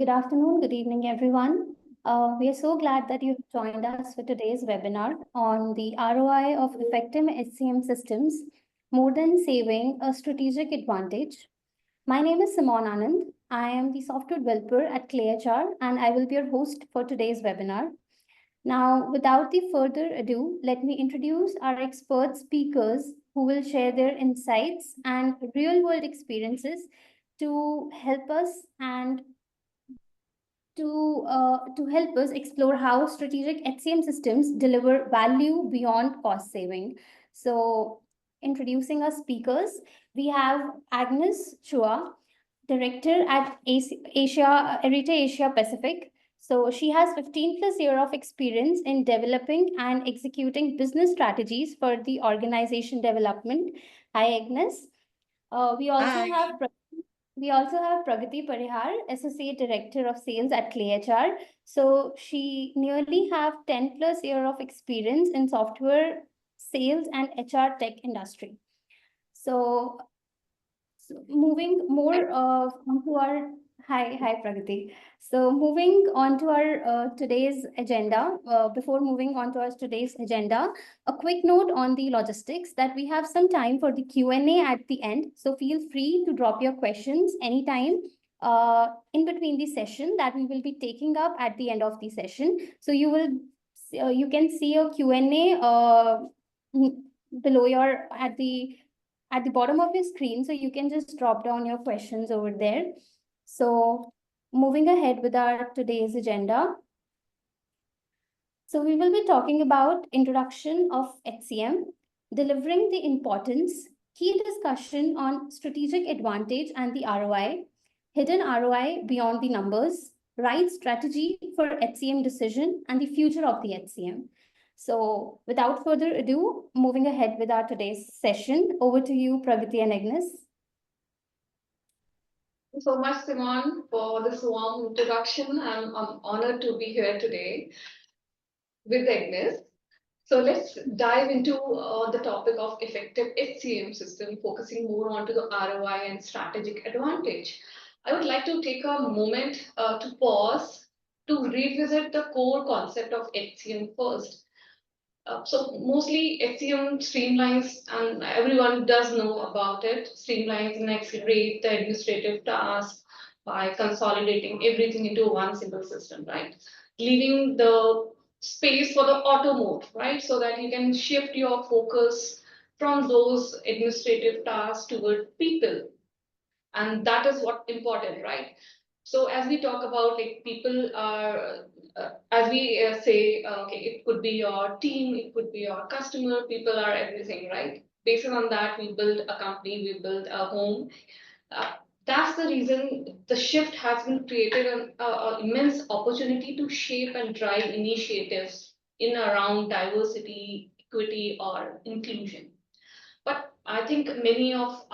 Good afternoon, good evening, everyone. We are so glad that you've joined us for today's webinar on the ROI of effective HCM systems, more than saving a strategic advantage. My name is Simon Anand. I am the software developer at ClayHR, and I will be your host for today's webinar. Now, without the further ado, let me introduce our expert speakers who will share their insights and real-world experiences to help us and to help us explore how strategic HCM systems deliver value beyond cost saving. So, introducing our speakers, we have Agnes Chua, director at Asia Pacific. So she has 15 plus year of experience in developing and executing business strategies for the organization development. Hi, Agnes. We also Hi. have Pragati Parihar, Associate Director of Sales at ClayHR. So she nearly have 10 plus year of experience in software sales and HR tech industry. So, moving more onto our hi Pragati. So moving on to our today's agenda. Before moving on to our today's agenda, a quick note on the logistics that we have some time for the Q&A at the end. So feel free to drop your questions anytime in between the session that we will be taking up at the end of the session. So you can see a Q&A below your at the bottom of your screen, so you can just drop down your questions over there. So moving ahead with our today's agenda. So we will be talking about introduction of HCM, delivering the importance, key discussion on strategic advantage and the ROI, hidden ROI beyond the numbers, right strategy for HCM decision, and the future of the HCM. So without further ado, moving ahead with our today's session, over to you, Pragati and Agnes. Thank you so much, Simon, for this warm introduction. I'm honored to be here today with Agnes. So let's dive into the topic of effective HCM system, focusing more onto the ROI and strategic advantage. I would like to take a moment to pause to revisit the core concept of HCM first. So mostly HCM streamlines, and everyone does know about it, streamlines and accelerate the administrative tasks by consolidating everything into one single system, right? Leaving the space for the auto mode, right? So that you can shift your focus from those administrative tasks toward people. And that is what important, right? So as we talk about, like, people are as we say, okay, it could be your team, it could be your customer, people are everything, right? Based on that, we build a company, we build a home. uh, that's the reason the shift has been created an immense opportunity to shape and drive initiatives in around diversity, equity, or inclusion. But I think many of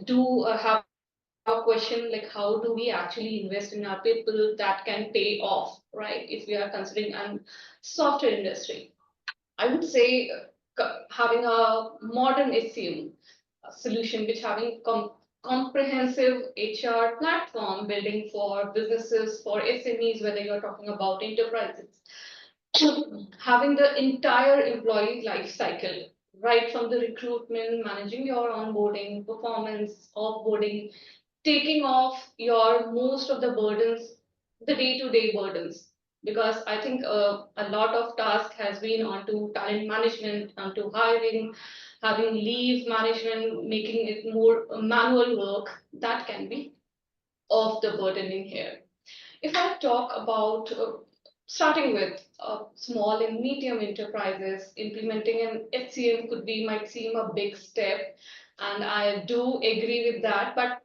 do have a question, like, how do we actually invest in our people that can pay off, right? If we are considering an software industry, I would say having a modern HCM solution, which having comprehensive HR platform building for businesses, for SMEs, whether you're talking about enterprises, having the entire employee life cycle, right from the recruitment, managing your onboarding, performance, offboarding, taking off your most of the burdens, the day-to-day burdens. Because I think a lot of task has been onto talent management, onto hiring, having leave management, making it more manual work that can be off the burden in here. If I talk about starting with small and medium enterprises, implementing an HCM could be might seem a big step, and I do agree with that. But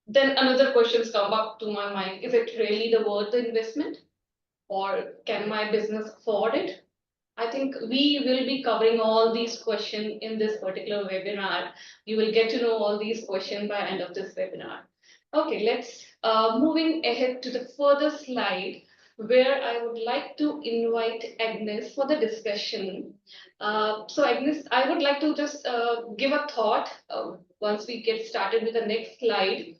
then another questions come up to my mind: is it really the worth the investment, or can my business afford it? I think we will be covering all these questions in this particular webinar. You will get to know all these questions by end of this webinar. Okay, let's moving ahead to the further slide, where I would like to invite Agnes for the discussion. So Agnes, I would like to just give a thought once we get started with the next slide.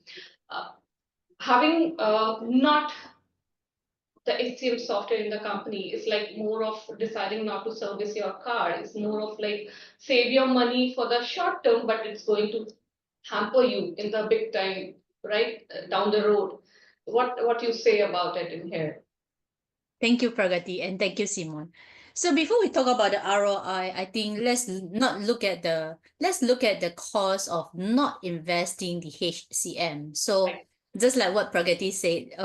Uh, having not the HCM software in the company is like more of deciding not to service your car. It's more of like save your money for the short term, but it's going to hamper you in the big time, right? Down the road. What you say about it in here? Thank you, Pragati, and thank you, Simon. So before we talk about the ROI, I think let's look at the cost of not investing the HCM. So Right. just like what Pragati said,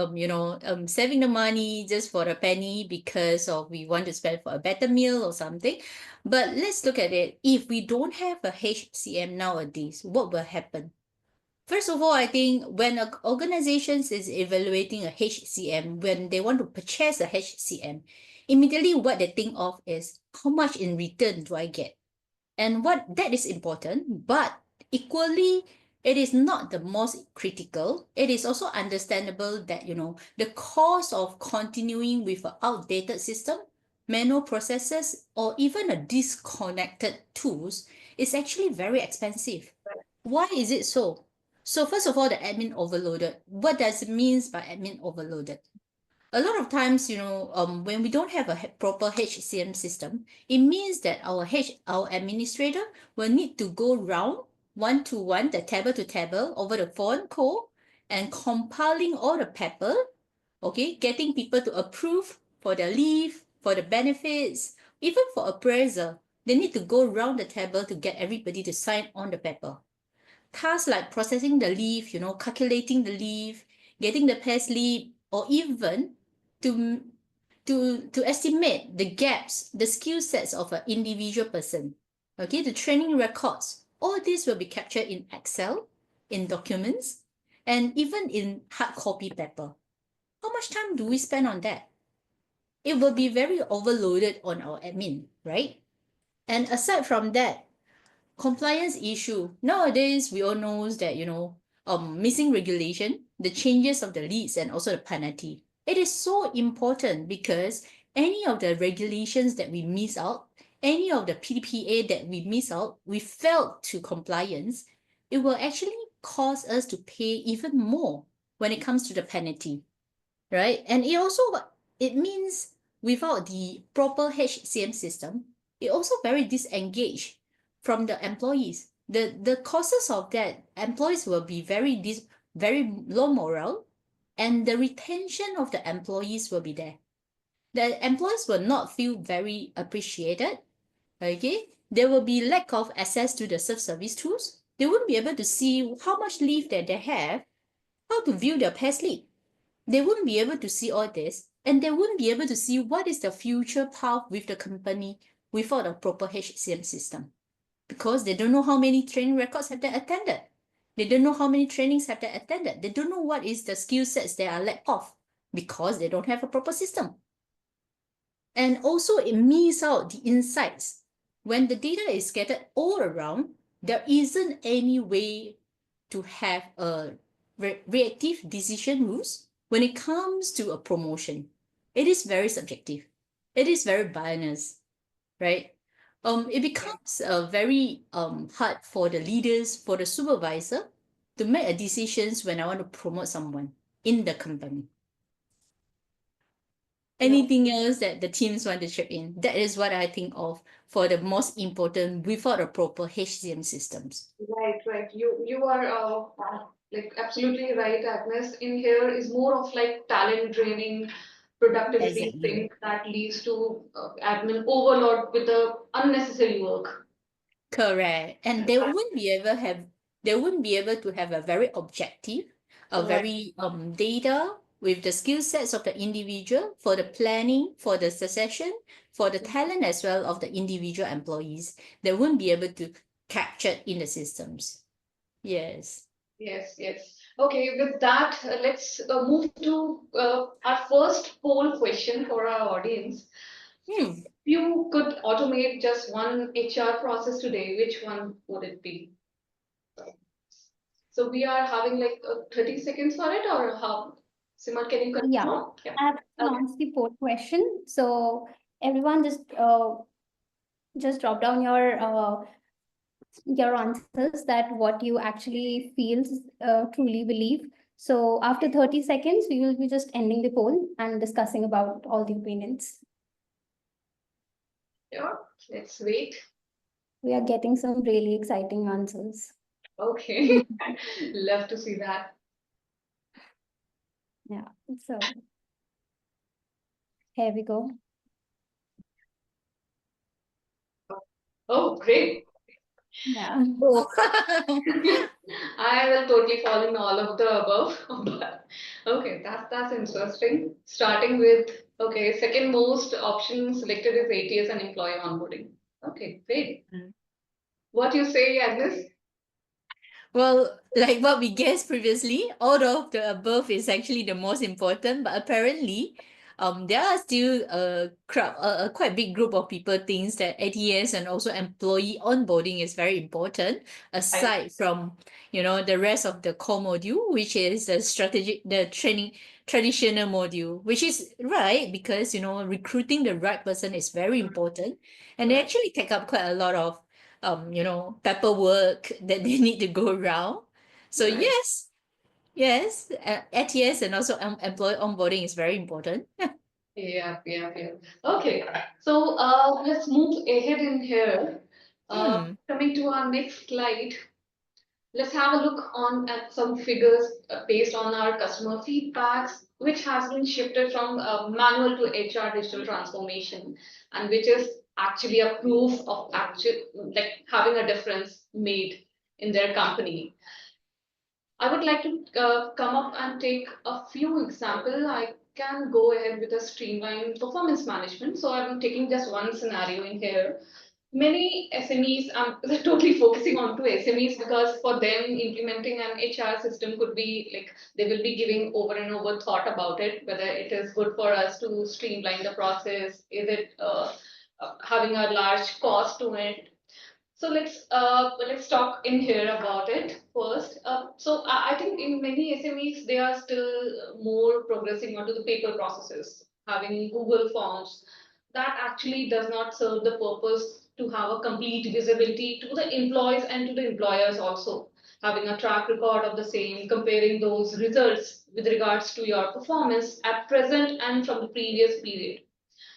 saving the money just for a penny because of we want to spend for a better meal or something. But let's look at it. If we don't have a HCM nowadays, what will happen? First of all, I think when an organization is evaluating a HCM, when they want to purchase a HCM, immediately what they think of is how much in return do I get? And what that is important, but equally, it is not the most critical. It is also understandable that, the cost of continuing with an outdated system, manual processes, or even a disconnected tools is actually very expensive. Why is it so? So first of all, the admin overloaded. What does it mean by admin overloaded? A lot of times, when we don't have a proper HCM system, it means that our administrator will need to go round one to one, the table to table over the phone call and compiling all the paper, okay, getting people to approve for the leave, for the benefits, even for appraisal. They need to go round the table to get everybody to sign on the paper. Tasks like processing the leave, calculating the leave, getting the pay slip, or even to to estimate the gaps, the skill sets of an individual person. Okay, the training records, all this will be captured in Excel, in documents, and even in hard copy paper. How much time do we spend on that? It will be very overloaded on our admin, right? And aside from that, compliance issue. Nowadays, we all know that, missing regulation, the changes of the leads and also the penalty. It is so important because any of the regulations that we miss out, any of the PDPA that we miss out, we failed to compliance, it will actually cause us to pay even more when it comes to the penalty, right? And it means without the proper HCM system, it also very disengaged from the employees. The causes of that, employees will be very low morale, and the retention of the employees will be there. The employees will not feel very appreciated. Okay, there will be lack of access to the self-service tools. They won't be able to see how much leave that they have, how to view their pay slip. They wouldn't be able to see all this, and they wouldn't be able to see what is the future path with the company without a proper HCM system, because they don't know how many training records have they attended. They don't know how many trainings have they attended. They don't know what is the skill sets they are lack of because they don't have a proper system. And also it misses out the insights. When the data is scattered all around, there isn't any way to have a reactive decision rules when it comes to a promotion. It is very subjective. It is very biased, right? It becomes very hard for the leaders, for the supervisor to make a decisions when I want to promote someone in the company. Anything else that the teams want to chip in? That is what I think of for the most important without a proper HCM systems. Right. You are like absolutely right, Agnes. In here is more of like talent draining, productivity Exactly. thing that leads to admin overload with the unnecessary work. Correct. And they wouldn't be able to have a very objective, a Right. very data with the skill sets of the individual for the planning, for the succession, for the talent as well of the individual employees. They wouldn't be able to capture in the systems. Yes. Yes. Okay, with that, let's move to our first poll question for our audience. Hmm. If you could automate just one HR process today, which one would it be? So we are having like 30 seconds for it, or how? Simon, can you Yeah, confirm? Yeah. I have Okay. launched the poll question. So everyone just drop down your answers that what you actually feel truly believe. So after 30 seconds, we will be just ending the poll and discussing about all the opinions. Sure, let's wait. We are getting some really exciting answers. Okay, love to see that. Yeah, so here we go. Oh, great. Yeah. I will totally fall in all of the above. But okay, that's interesting. Starting with, okay, second most option selected is ATS and employee onboarding. Okay, great. What you say, Agnes? Well, like what we guessed previously, all of the above is actually the most important, but apparently, there are still a quite big group of people thinks that ATS and also employee onboarding is very important, aside from, the rest of the core module, which is the training traditional module, which is right because, recruiting the right person is very important, and they actually take up quite a lot of paperwork that they need to go around. So Right. yes, ATS and also employee onboarding is very important. Yeah. Okay, so let's move ahead in here. Coming to our next slide, let's have a look on at some figures based on our customer feedbacks, which has been shifted from manual to HR digital transformation, and which is actually a proof of actual like having a difference made in their company. I would like to come up and take a few examples. I can go ahead with a streamline performance management. So I'm taking just one scenario in here. Many SMEs, I'm totally focusing on to SMEs because for them implementing an HR system could be like they will be giving over and over thought about it, whether it is good for us to streamline the process, is it having a large cost to it. So let's talk in here about it first. So I think in many SMEs they are still more progressing onto the paper processes, having Google Forms. That actually does not serve the purpose to have a complete visibility to the employees and to the employers also. Having a track record of the same, comparing those results with regards to your performance at present and from the previous period.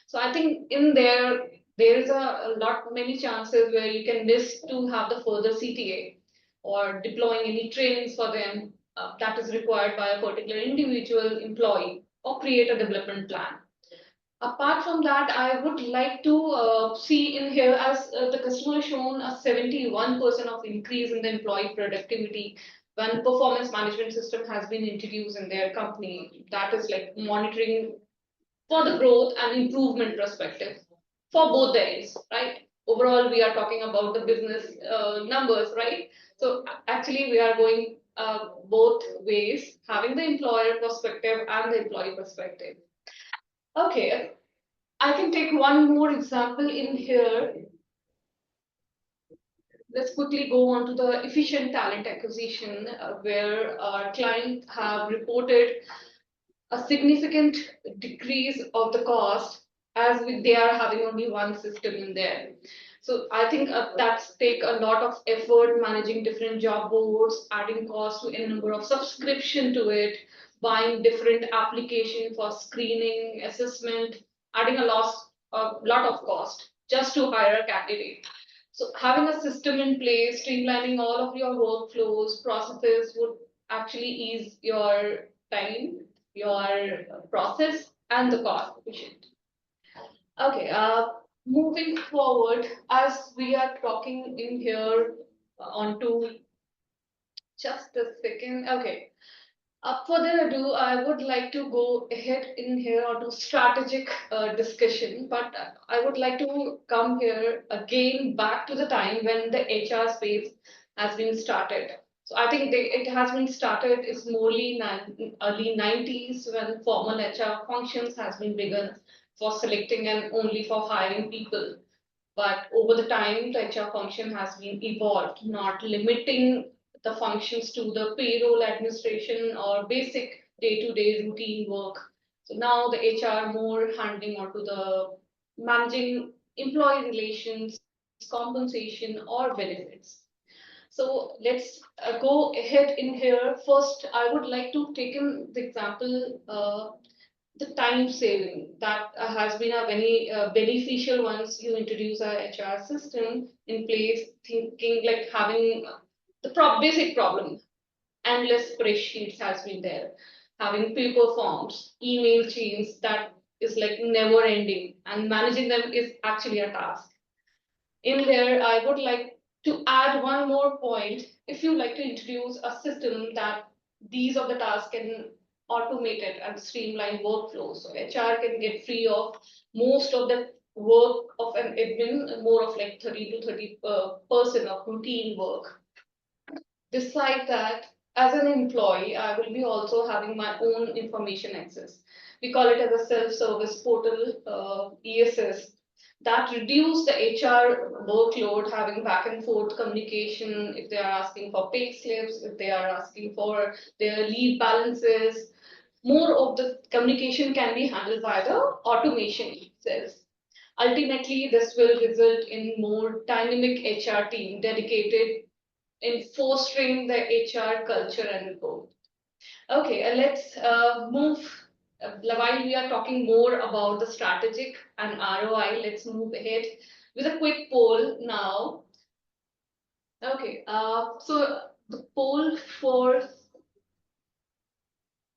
So I think in there is a lot many chances where you can miss to have the further CTA or deploying any trainings for them that is required by a particular individual employee or create a development plan. Apart from that, I would like to see in here as the customer has shown a 71% of increase in the employee productivity when performance management system has been introduced in their company. That is like monitoring for the growth and improvement perspective for both the ends, right? Overall, we are talking about the business numbers, right? So actually, we are going both ways, having the employer perspective and the employee perspective. Okay, I can take one more example in here. Let's quickly go on to the efficient talent acquisition, where our clients have reported a significant decrease of the cost as they are having only one system in there. So I think that's take a lot of effort managing different job boards, adding cost to a number of subscription to it, buying different application for screening, assessment, adding a lot of cost just to hire a candidate. So having a system in place, streamlining all of your workflows, processes would actually ease your time, your process, and the cost efficient. Okay, moving forward, as we are talking in here onto just a second. Okay, further ado, I would like to go ahead in here onto strategic discussion, but I would like to come here again back to the time when the HR space has been started. So I think it has been started is morely early 90s when formal HR functions has been begun for selecting and only for hiring people. But over the time, the HR function has been evolved, not limiting the functions to the payroll administration or basic day-to-day routine work. So now the HR more handling onto the managing employee relations, compensation, or benefits. So So let's go ahead in here. First, I would like to take in the example, the time saving that has been a very beneficial once you introduce a HR system in place, thinking like having the basic problem. Endless spreadsheets has been there, having paper forms, email chains that is like never ending, and managing them is actually a task. In there, I would like to add one more point. If you like to introduce a system that these are the tasks can automate it and streamline workflows, so HR can get free of most of the work of an admin, more of like 30 to 30% of routine work. Beside that, as an employee, I will be also having my own information access. We call it as a self-service portal, ESS, that reduce the HR workload, having back and forth communication, if they are asking for pay slips, if they are asking for their leave balances. More of the communication can be handled by the automation itself. Ultimately, this will result in more dynamic HR team dedicated in fostering the HR culture and growth. Okay, let's move. While we are talking more about the strategic and ROI, let's move ahead with a quick poll now. Okay, so the poll for,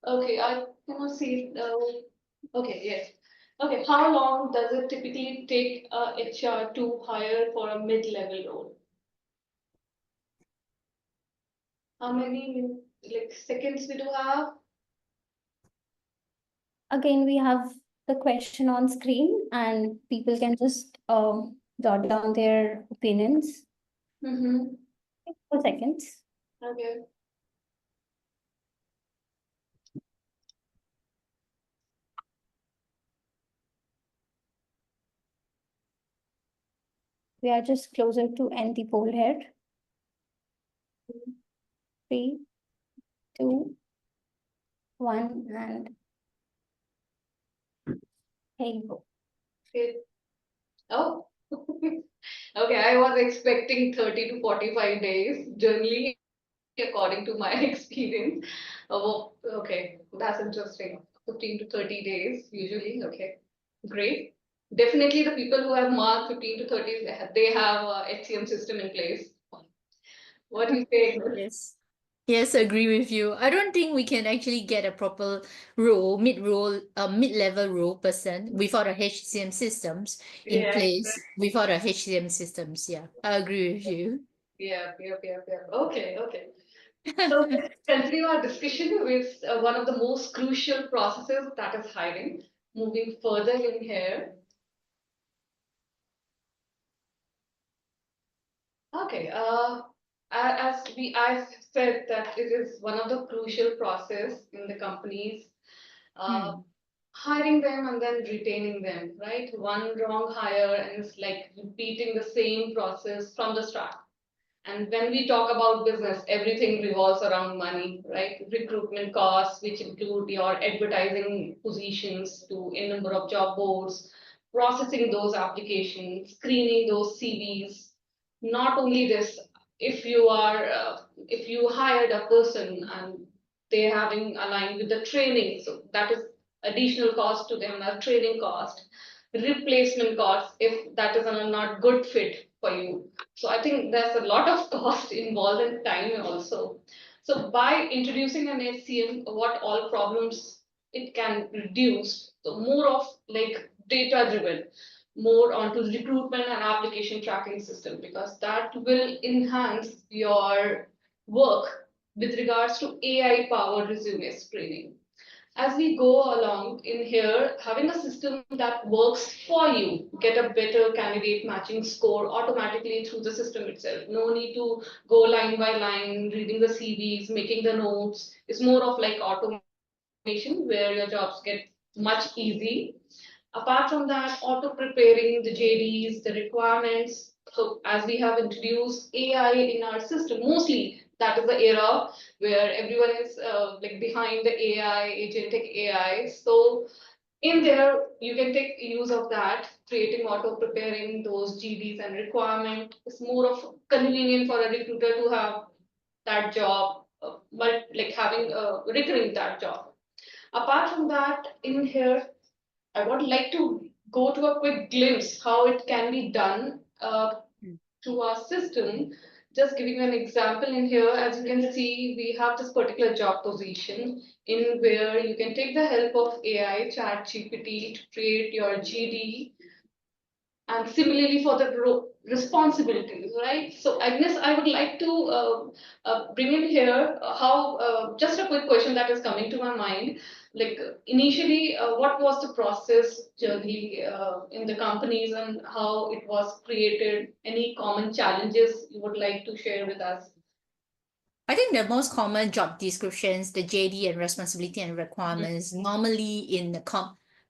okay, I cannot see it. Okay, yes. Okay, how long does it typically take a HR to hire for a mid-level role? How many like seconds we do have? Again, we have the question on screen and people can just jot down their opinions. 4 seconds. Okay. We are just closer to end the poll here. 3, 2, 1, and here you go. Okay. Oh, okay. I was expecting 30 to 45 days, generally, according to my experience. Oh, okay. That's interesting. 15 to 30 days, usually. Okay. Great. Definitely the people who have marked 15 to 30, they have a HCM system in place. What do you say? Yes. Yes, agree with you. I don't think we can actually get a proper mid-level role person without a HCM systems in Yeah, place, without a HCM systems. Yeah, I agree with you. yeah. Okay, okay. So let's continue our discussion with one of the most crucial processes, that is hiring. Moving further in here. Okay, I said that it is one of the crucial process in the companies, uh, Hmm. hiring them and then retaining them, right? One wrong hire and it's like repeating the same process from the start. And when we talk about business, everything revolves around money, right? Recruitment costs, which include your advertising positions to a number of job boards, processing those applications, screening those CVs. Not only this, if you hired a person and they having aligned with the training, so that is additional cost to them, a training cost, replacement cost if that is a not good fit for you. So I think there's a lot of cost involved in time also. So by introducing an HCM, what all problems it can reduce, so more of like data driven, more onto recruitment and application tracking system, because that will enhance your work with regards to AI powered resume screening. As we go along in here, having a system that works for you, get a better candidate matching score automatically through the system itself. No need to go line by line, reading the CVs, making the notes. It's more of like automation where your jobs get much easy. Apart from that, auto preparing the JDs, the requirements. So as we have introduced AI in our system, mostly that is the era where everyone is like behind the AI, agentic AI. So In there, you can take use of that, creating auto preparing those GDs and requirement. It's more of convenient for a recruiter to have that job, but like having a recurring that job. Apart from that, in here, I would like to go to a quick glimpse how it can be done Mm. through our system. Just giving an example in here, as you can see, we have this particular job position in where you can take the help of AI, Chat GPT to create your GD, and similarly for the responsibilities, right? So Agnes, I would like to bring in here how just a quick question that is coming to my mind. Like initially, what was the process journey in the companies and how it was created? Any common challenges you would like to share with us? I think the most common job descriptions, the JD and responsibility and Mhm. requirements, normally in the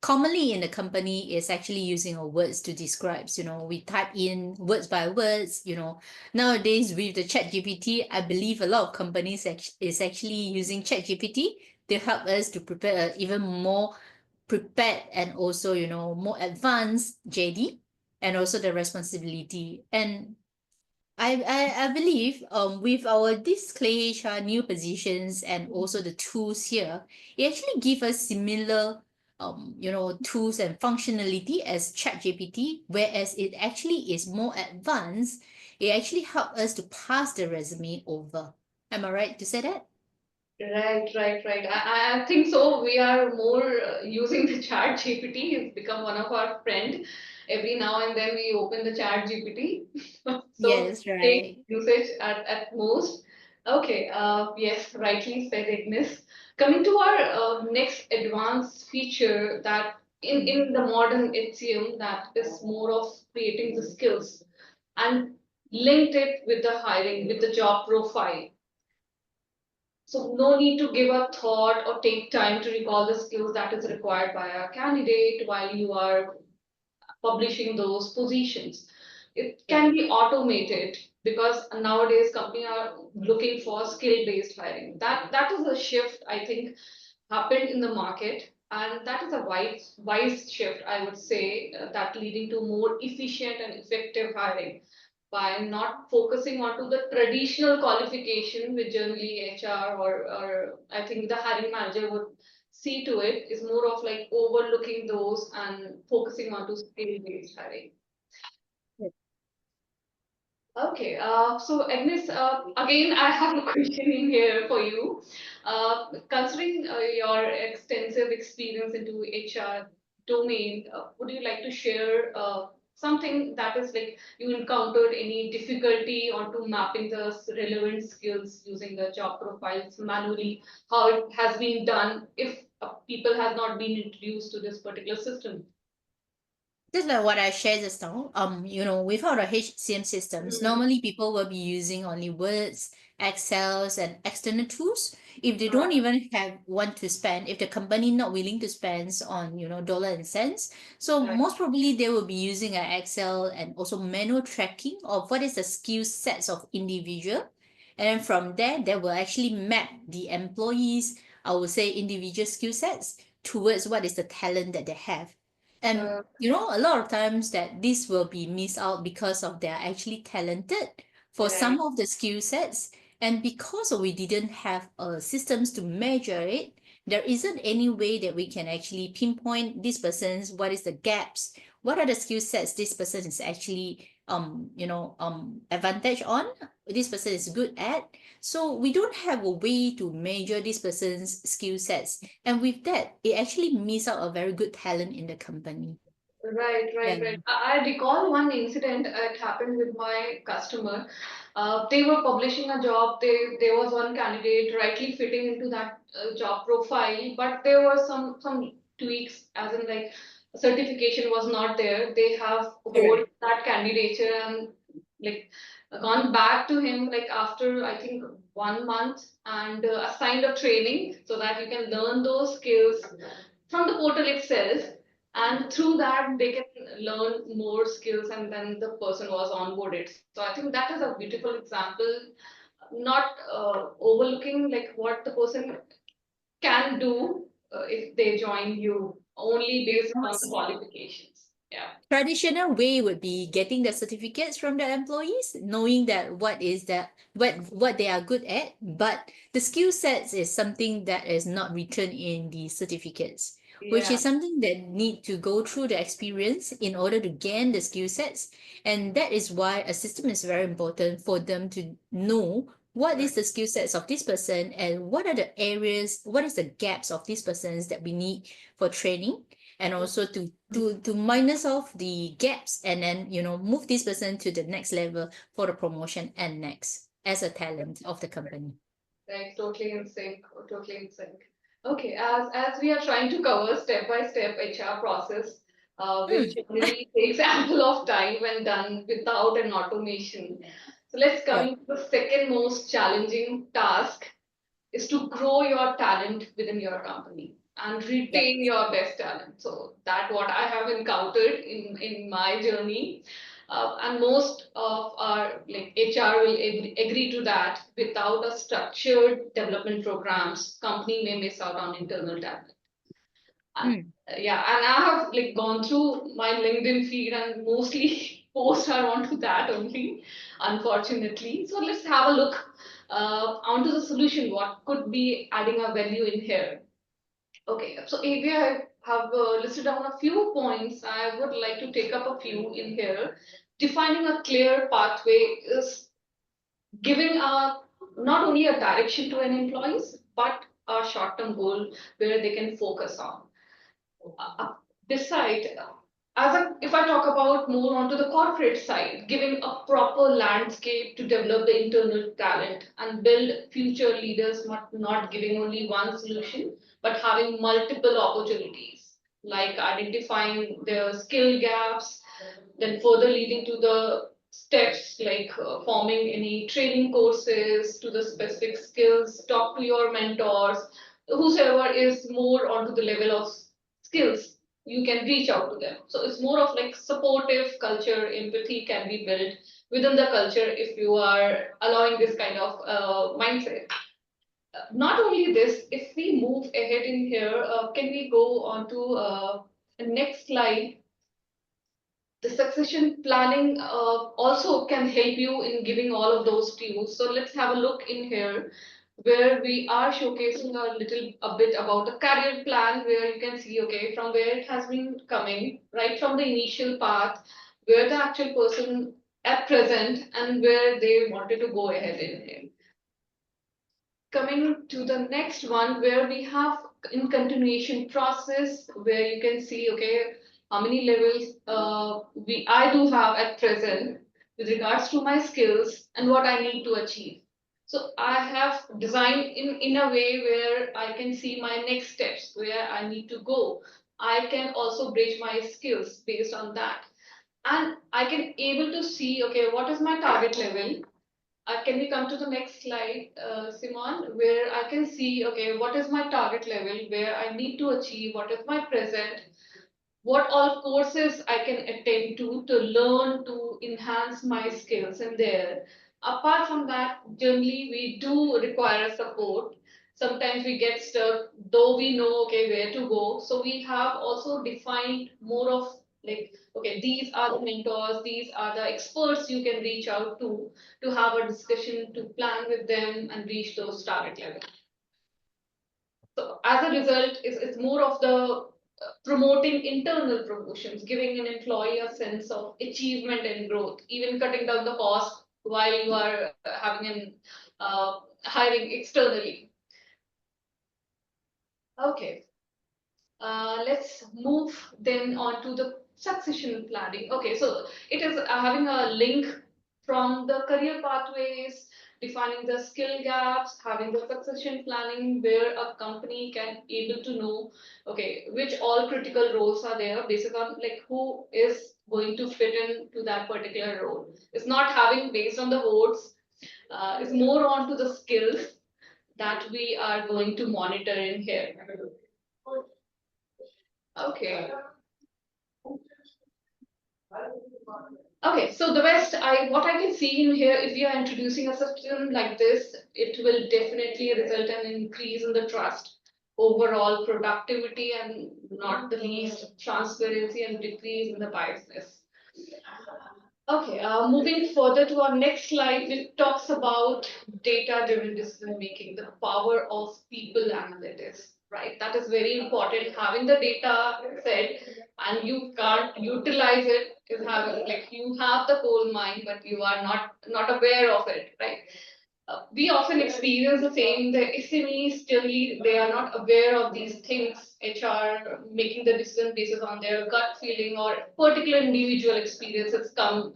commonly in the company is actually using a words to describe. We type in words by words. Nowadays with the Chat GPT, I believe a lot of companies is actually using Chat GPT to help us to prepare a even more prepared and also more advanced JD and also the responsibility. And I believe with our this ClayHR new positions and also the tools here, it actually give us similar tools and functionality as ChatGPT, whereas it actually is more advanced. It actually help us to pass the resume over. Am I right to say that? Right. I think so. We are more using the Chat GPT. It's become one of our friend. Every now and then we open the Chat GPT. So Yes, take right. usage at most. Okay. Yes, rightly said, Ignis. Coming to our next advanced feature that Mm. in the modern HCM that is more of creating the skills and linked it with the hiring, with the job profile. So no need to give a thought or take time to recall the skills that is required by a candidate while you are publishing those positions. It Yeah. can be automated because nowadays companies are looking for skill-based hiring. That is a shift I think happened in the market, and that is a wise shift I would say that leading to more efficient and effective hiring by not focusing onto the traditional qualification which generally HR or I think the hiring manager would see to it is more of like overlooking those and focusing onto skill-based hiring. Okay, so Agnes, again, I have a question in here for you. Considering your extensive experience into HR domain, would you like to share something that is like you encountered any difficulty onto mapping the relevant skills using the job profiles manually, how it has been done if people have not been introduced to this particular system? Just like what I shared just now, without the HCM systems, Mm, normally people will be using only Words, Excels, and external tools. If they don't right, even have one to spend, if the company not willing to spend on, dollar and cents, so right. most probably they will be using an Excel and also manual tracking of what is the skill sets of individual. And then from there, they will actually map the employees, I would say individual skill sets towards what is the talent that they have. And Uh, a lot of times that this will be missed out because of they're actually talented for right. some of the skill sets. And because we didn't have systems to measure it, there isn't any way that we can actually pinpoint this person's what is the gaps, what are the skill sets this person is actually advantage on, this person is good at. So we don't have a way to measure this person's skill sets. And with that, it actually miss out a very good talent in the company. Right. Yeah. I recall one incident. It happened with my customer. They were publishing a job. There was one candidate rightly fitting into that job profile, but there were some tweaks, as in like certification was not there. They have hold Correct. that candidature and like gone back to him like after I think 1 month and assigned a training so that you can learn those skills from the portal itself, and through that they can learn more skills and then the person was onboarded. So I think that is a beautiful example, not overlooking like what the person can do if they join you only based on qualifications. Yeah. Traditional way would be getting the certificates from the employees, knowing that what they are good at, but the skill sets is something that is not written in the certificates, which Yeah. is something that need to go through the experience in order to gain the skill sets. And that is why a system is very important for them to know what is the skill sets of this person and what are the areas, what is the gaps of these persons that we need for training, and also to minus off the gaps and then move this person to the next level for the promotion and next as a talent of the company. Right, totally in sync, totally in sync. Okay, as we are trying to cover step by step HR process, which generally takes ample of time when done without an automation. So let's come Yeah. into the second most challenging task, is to grow your talent within your company and Yeah. retain your best talent. So that what I have encountered in my journey. And most of our like HR will agree to that. Without a structured development programs, company may miss out on internal talent. And yeah, and I have like gone through my LinkedIn feed and mostly posts are onto that only, unfortunately. So let's have a look onto the solution. What could be adding a value in here? Okay, so AB, I have listed down a few points. I would like to take up a few in here. Defining a clear pathway is giving a not only a direction to an employees, but a short-term goal where they can focus on decide as a if I talk about more onto the corporate side, giving a proper landscape to develop the internal talent and build future leaders, not giving only one solution, but having multiple opportunities, like identifying the skill gaps, then further leading to the steps like forming any training courses to the specific skills, talk to your mentors, whosoever is more onto the level of skills, you can reach out to them. So it's more of like supportive culture, empathy can be built within the culture if you are allowing this kind of mindset. Not only this, if we move ahead in here, can we go on to the next slide? The succession planning also can help you in giving all of those tools. So let's have a look in here where we are showcasing a bit about a career plan where you can see, okay, from where it has been coming, right from the initial path, where the actual person at present and where they wanted to go ahead in here. Coming to the next one where we have in continuation process where you can see, okay, how many levels I do have at present with regards to my skills and what I need to achieve. So I have designed in a way where I can see my next steps, where I need to go. I can also bridge my skills based on that. And I can able to see, okay, what is my target level? Can we come to the next slide, Simon, where I can see, okay, what is my target level, where I need to achieve, what is my present, what all courses I can attend to learn to enhance my skills in there. Apart from that, generally we do require support. Sometimes we get stuck, though we know okay where to go. So we have also defined more of like, okay, these are the mentors, these are the experts you can reach out to have a discussion, to plan with them and reach those target levels. So as a result, it's more of the promoting internal promotions, giving an employee a sense of achievement and growth, even cutting down the cost while you are having an hiring externally. Okay, let's move then on to the succession planning. Okay, so it is having a link from the career pathways, defining the skill gaps, having the succession planning where a company can able to know, okay, which all critical roles are there based on like who is going to fit into that particular role. It's not having based on the votes, it's more on to the skills that we are going to monitor in here. Okay. Okay, so the best what I can see in here, if you are introducing a system like this, it will definitely result in an increase in the trust overall productivity, and not the least transparency and decrease in the biasness. Okay, moving further to our next slide, it talks about data-driven decision making, the power of people analytics, right? That is very important. Having the data set and you can't utilize it is having, like, you have the gold mine, but you are not aware of it, right? We often experience the same. The SMEs still they are not aware of these things. HR making the decision basis on their gut feeling or particular individual experiences come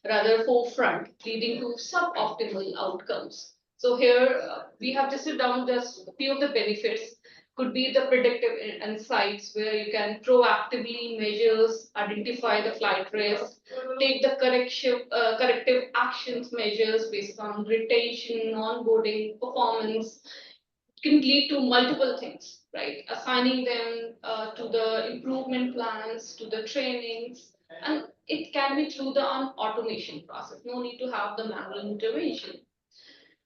rather forefront, leading to suboptimal outcomes. So here we have listed down just a few of the benefits. Could be the predictive insights where you can proactively measures, identify the flight risk, take the corrective actions measures based on retention, onboarding, performance, can lead to multiple things, right? Assigning them to the improvement plans, to the trainings, and it can be through the automation process. No need to have the manual intervention.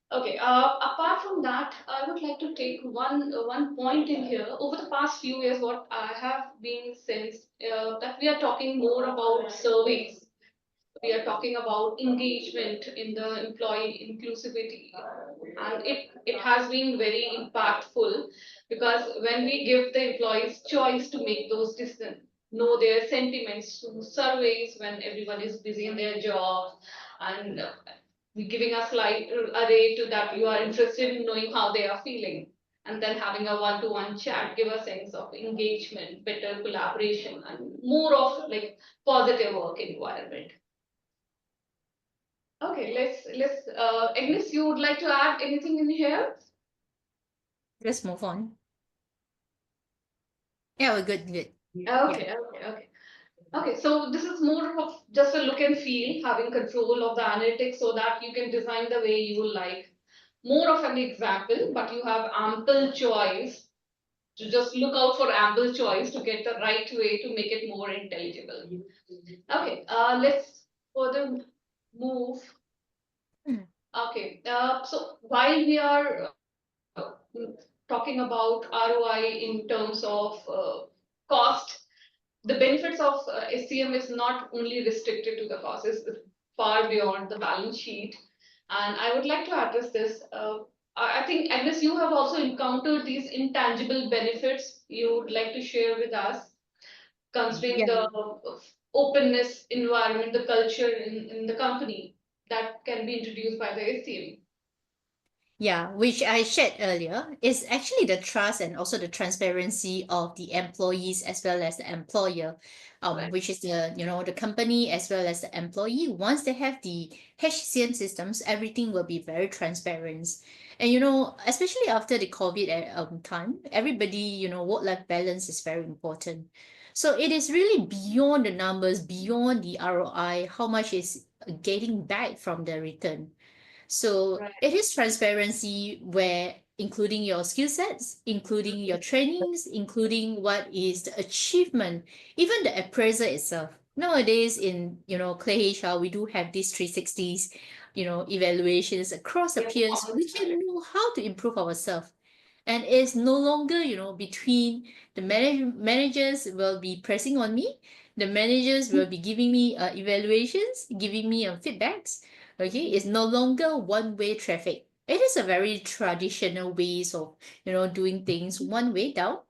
Okay, apart from that, I would like to take one point in here. Over the past few years, what I have been sensed that we are talking more about surveys, we are talking about engagement in the employee inclusivity, and it has been very impactful because when we give the employees choice to make those decisions, know their sentiments through surveys when everyone is busy in their job, and giving a slide array to that you are interested in knowing how they are feeling, and then having a one-to-one chat give a sense of engagement, better collaboration, and more of like positive work environment. Okay, let's Agnes, you would like to add anything in here? Let's move on. Yeah, we're good. Okay, okay. Okay, so this is more of just a look and feel, having control of the analytics so that you can design the way you like. More of an example, but you have ample choice to just look out for ample choice to get the right way to make it more intelligible. Okay, let's further move. Okay, so while we are talking about ROI in terms of cost, the benefits of HCM is not only restricted to the cost, it's far beyond the balance sheet. And I would like to address this. I think, Agnes, you have also encountered these intangible benefits you would like to share with us, considering the openness environment, the culture in the company that can be introduced by the HCM. Yeah, which I shared earlier, is actually the trust and also the transparency of the employees as well as the employer, Right. which is the company as well as the employee. Once they have the HCM systems, everything will be very transparent. And especially after the COVID time, everybody, work-life balance is very important. So it is really beyond the numbers, beyond the ROI, how much is getting back from the return. So Right. it is transparency where including your skill sets, including your trainings, including what is the achievement, even the appraiser itself. Nowadays in, ClayHR, we do have these 360s, evaluations across the peers. We can know how to improve ourselves. And it's no longer, between the managers will be pressing on me, the managers will be giving me evaluations, giving me feedbacks. Okay, it's no longer one-way traffic. It is a very traditional ways of, doing things one way down.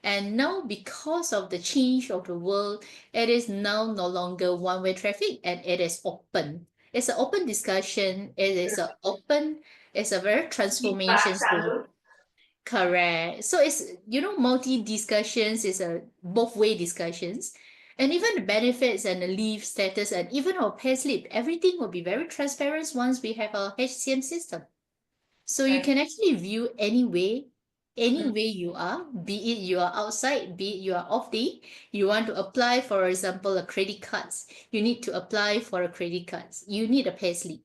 And now because of the change of the world, it is now no longer one-way traffic and it is open. It's an open discussion. It's a very transformation stage. Correct. So it's, multi discussions is a both way discussions. And even the benefits and the leave status and even our pay slip, everything will be very transparent once we have our HCM system. So you can actually view any way you are, be it you are outside, be it you are off day, you want to apply, for example, a credit cards. You need to apply for a credit cards. You need a pay slip.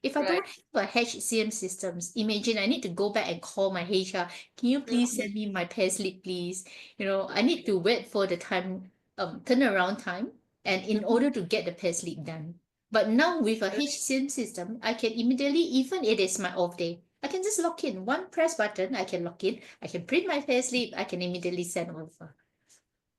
If I don't have a HCM systems, imagine I need to go back and call my HR. Can you please send me my pay slip, please? I need to wait for the time, turnaround time, and in order to get the pay slip done. But now with a HCM system, I can immediately, even it is my off day, I can just log in. One press button, I can log in. I can print my payslip. I can immediately send over.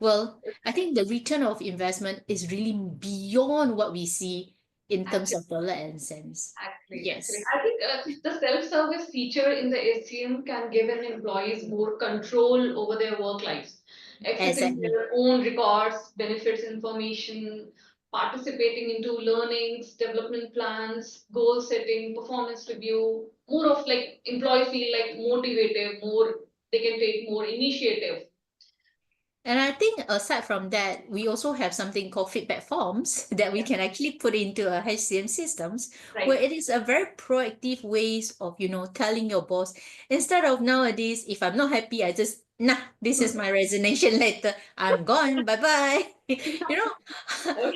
Well, I think the return of investment is really beyond what we see in terms Actually, of dollar and cents. actually, Yes, I think the self-service feature in the HCM can give an employees more control over their work lives, accessing exactly. their own records, benefits information, participating into learnings, development plans, goal setting, performance review. More of like employee feel like motivated, more they can take more initiative. And I think aside from that, we also have something called feedback forms that we Yeah, can actually put into a HCM systems where right. it is a very proactive ways of, telling your boss instead of nowadays, if I'm not happy, I just, nah, this is my resignation letter. I'm gone. Bye bye. You know,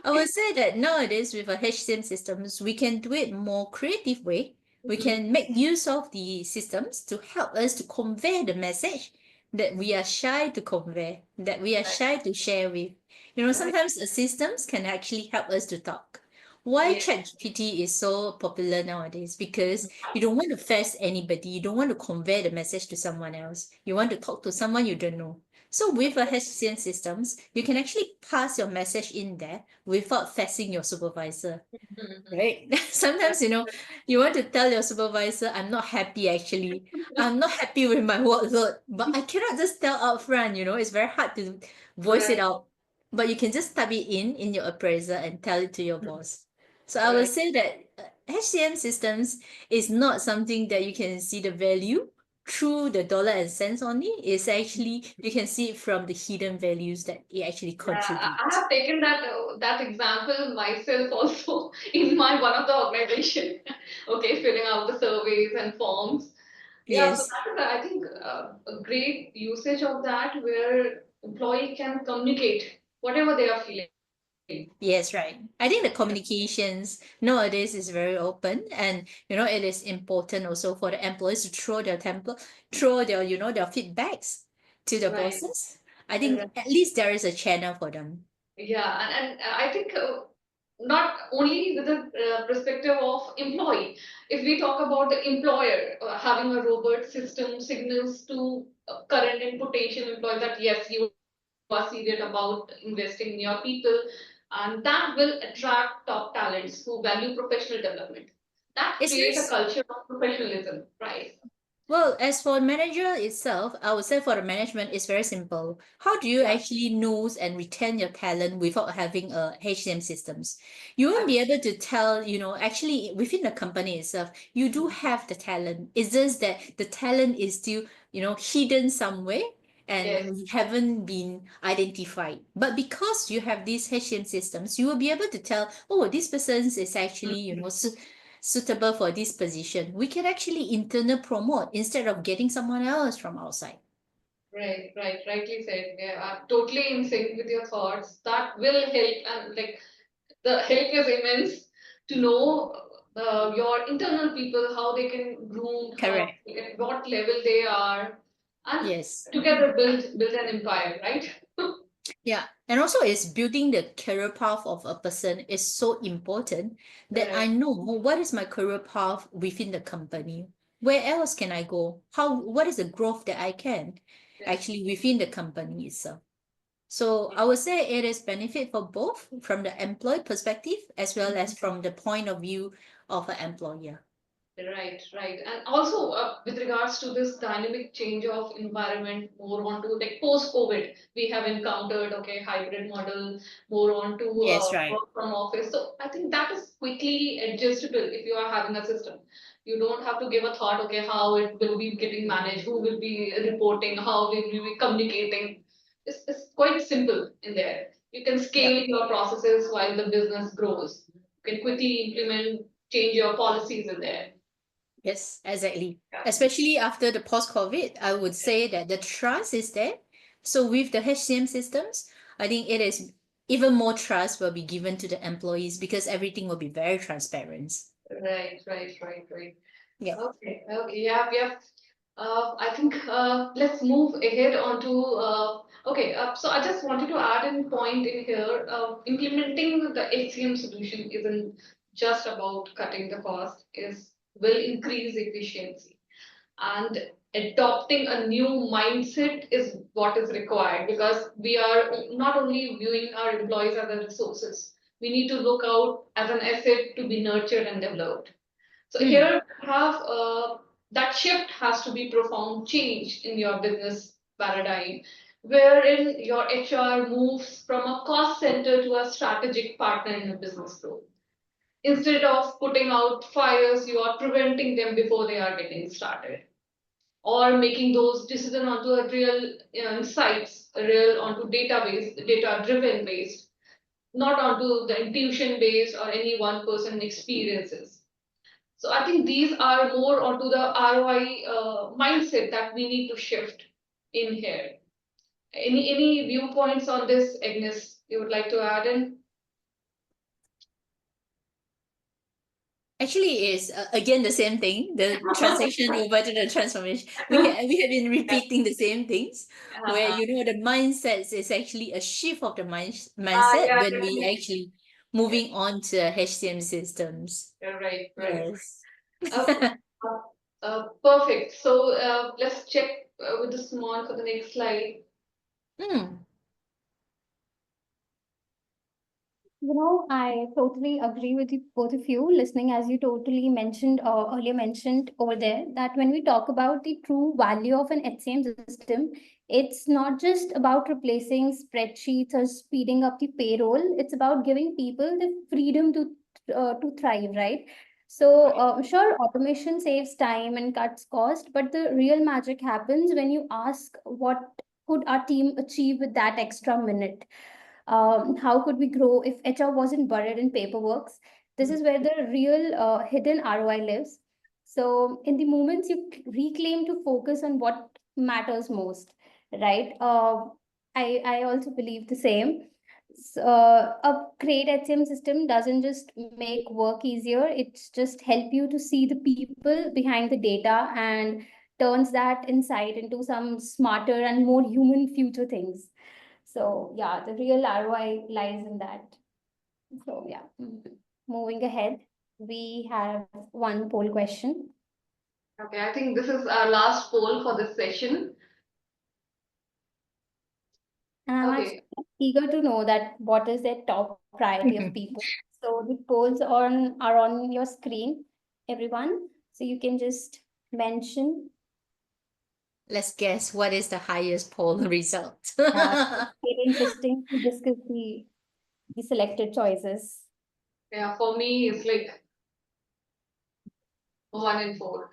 I Okay. would say that nowadays with a HCM systems, we can do it more creative way. We Mhm. can make use of the systems to help us to convey the message that we are shy to convey, that we are Right. shy to share with. Right. Sometimes the systems can actually help us to talk. Why Yeah. ChatGPT is so popular nowadays? Because you don't want to face anybody, you don't want to convey the message to someone else. You want to talk to someone you don't know. So with a HCM systems, you can actually pass your message in there without facing your supervisor, Mhm. right? Sometimes, you want to tell your supervisor, I'm not happy actually. I'm not happy with my workload, but I cannot just tell out front, it's very hard to voice it Right. out. But you can just type it in your appraiser and tell it to your boss. So I would Right. say that HCM systems is not something that you can see the value through the dollar and cents only. It's actually, you can see it from the hidden values that it actually Yeah, I contributes. have taken that example myself also in my one of the organization. Okay, filling out the surveys and forms. Yeah, so Yes. that is, I think, a great usage of that where employee can communicate whatever they are feeling. Yes, right. I think the Yeah. communications nowadays is very open, and it is important also for the employees to throw their their feedbacks to the Right. bosses. I Right. think at least there is a channel for them. Yeah, and I think not only with the perspective of employee, if we talk about the employer having a robot system signals to current and potential employees that yes, you are serious about investing in your people, and that will attract top talents who value professional development. That It's create a just culture of professionalism, right? Well, as for manager itself, I would say for the management, it's very simple. How do you Yeah, actually know and retain your talent without having a HCM systems? You won't be able to tell, actually within the company itself, you do have the talent. It's just that the talent is still, hidden somewhere and yes. we haven't been identified. But because you have these HCM systems, you will be able to tell, oh, this person is actually, suitable for this position. We can actually internal promote instead of getting someone else from outside. Right, right, rightly said. Yeah, I'm totally in sync with your thoughts. That will help, and like the help is immense to know your internal people, how they can groom, how Correct. at what level they are, and Yes. together build an empire, right? Yeah. And also it's building the career path of a person is so important that I Right. know what is my career path within the company. Where else can I go? What is the growth that I can Yeah. actually within the company itself? So I would say it is benefit for both from the employee perspective as well as from the point of view of an employer. Right, right. And also, with regards to this dynamic change of environment, more on to like post-COVID, we have encountered, okay, hybrid model, more on to Yes, right. work from office. So I think that is quickly adjustable if you are having a system. You don't have to give a thought, okay, how it will be getting managed, who will be reporting, how will we be communicating. It's quite simple in there. You can Yep. scale your processes while the business grows. You can quickly implement, change your policies in there. Yes, exactly. Yeah. Especially after the post-COVID, I would say that the trust is there. So with the HCM systems, I think it is even more trust will be given to the employees because everything will be very transparent. Right, right, right, right. Yep. Okay, okay, yeah, yeah. I think let's move ahead onto okay. So I just wanted to add in point in here. Implementing the HCM solution isn't just about cutting the cost; is will increase efficiency. and adopting a new mindset is what is required, because we are not only viewing our employees as a resources, we need to look out as an asset to be nurtured and developed. So here we have that shift has to be profound change in your business paradigm, wherein your HR moves from a cost center to a strategic partner in a business growth. Instead of putting out fires, you are preventing them before they are getting started, or making those decisions onto a real insights, real onto database, data driven based, not onto the intuition based or any one person experiences. So I think these are more onto the ROI mindset that we need to shift in here. Any viewpoints on this, Agnes, you would like to add in? Actually, it's again the same thing. The transition over to the transformation. We have been repeating the same things, where the mindset is actually a shift of the mindset Yeah, when we definitely. actually moving on to HCM systems. Right, right. Yes. Okay. Perfect. So let's check with the Simon for the next slide. I totally agree with you, both of you, listening as you totally mentioned earlier mentioned over there that when we talk about the true value of an HCM system, it's not just about replacing spreadsheets or speeding up the payroll. It's about giving people the freedom to thrive, right? So sure, automation saves time and cuts cost, but the real magic happens when you ask what could our team achieve with that extra minute. How could we grow if HR wasn't buried in paperwork? This is where the real hidden ROI lives. So, in the moments you reclaim to focus on what matters most, right? I also believe the same. A great HCM system doesn't just make work easier, it's just help you to see the people behind the data and turns that insight into some smarter and more human future things. So yeah, the real ROI lies in that. So yeah, moving ahead, we have one poll question. Okay, I think this is our last poll for this session. And I'm actually eager to know that what is their top priority of people. So the polls are on your screen, everyone. So you can just mention. Let's guess what is the highest poll result. It's very interesting to discuss the selected choices. Yeah, for me, it's like 1 in 4.